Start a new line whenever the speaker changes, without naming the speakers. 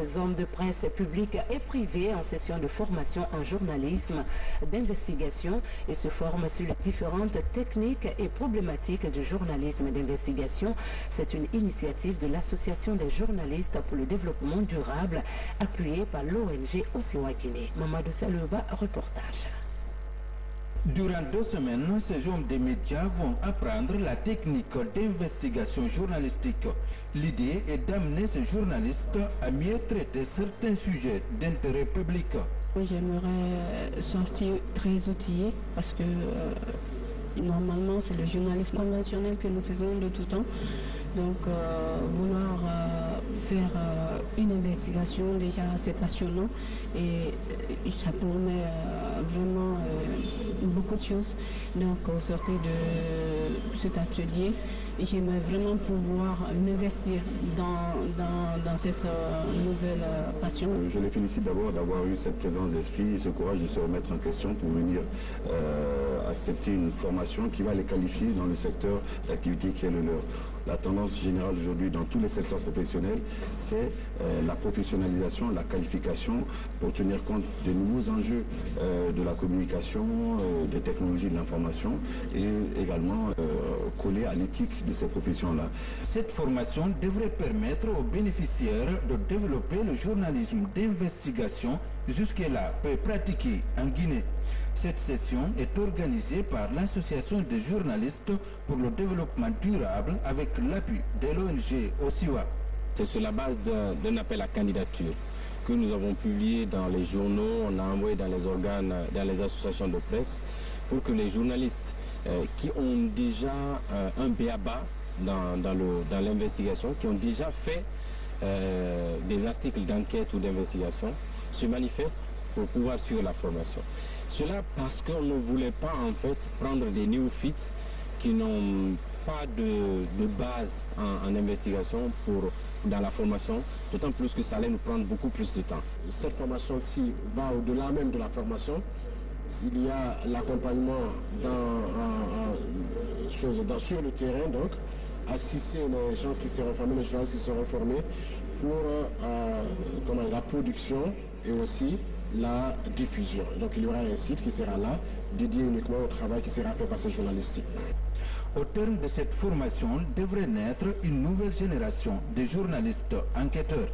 des hommes de presse publics et privés en session de formation en journalisme d'investigation et se forment sur les différentes techniques et problématiques du journalisme d'investigation. C'est une initiative de l'Association des journalistes pour le développement durable appuyée par l'ONG Osiwa Guinée. Mamadou Salouba, reportage.
Durant 2 semaines, ces hommes des médias vont apprendre la technique d'investigation journalistique. L'idée est d'amener ces journalistes à mieux traiter certains sujets d'intérêt public.
J'aimerais sortir très outillé parce que normalement c'est le journalisme conventionnel que nous faisons de tout temps. Donc vouloir faire une investigation déjà c'est passionnant et ça promet vraiment beaucoup de choses. Donc au sortir de cet atelier, j'aimerais vraiment pouvoir m'investir dans cette nouvelle passion.
Je les félicite d'abord d'avoir eu cette présence d'esprit et ce courage de se remettre en question pour venir accepter une formation qui va les qualifier dans le secteur d'activité qui est le leur. La tendance générale aujourd'hui dans tous les secteurs professionnels, c'est la professionnalisation, la qualification pour tenir compte des nouveaux enjeux de la communication, des technologies de l'information et également coller à l'éthique de ces professions-là.
Cette formation devrait permettre aux bénéficiaires de développer le journalisme d'investigation jusque-là peu pratiqué en Guinée. Cette session est organisée par l'Association des journalistes pour le développement durable avec l'appui de l'ONG Osiwa.
C'est sur la base d'un appel à candidature que nous avons publié dans les journaux, on a envoyé dans les organes, dans les associations de presse pour que les journalistes qui ont déjà un b.a.-ba dans l'investigation, qui ont déjà fait des articles d'enquête ou d'investigation, se manifestent pour pouvoir suivre la formation. Cela parce qu'on ne voulait pas en fait prendre des néophytes qui n'ont pas de base en investigation dans la formation, d'autant plus que ça allait nous prendre beaucoup plus de temps.
Cette formation-ci va au-delà même de la formation. Il y a l'accompagnement sur le terrain, donc assister les gens qui seront formés, les gens qui seront formés pour la production et aussi la diffusion. Donc il y aura un site qui sera là, dédié uniquement au travail qui sera fait par ces journalistes.
Au terme de cette formation, devrait naître une nouvelle génération de journalistes enquêteurs.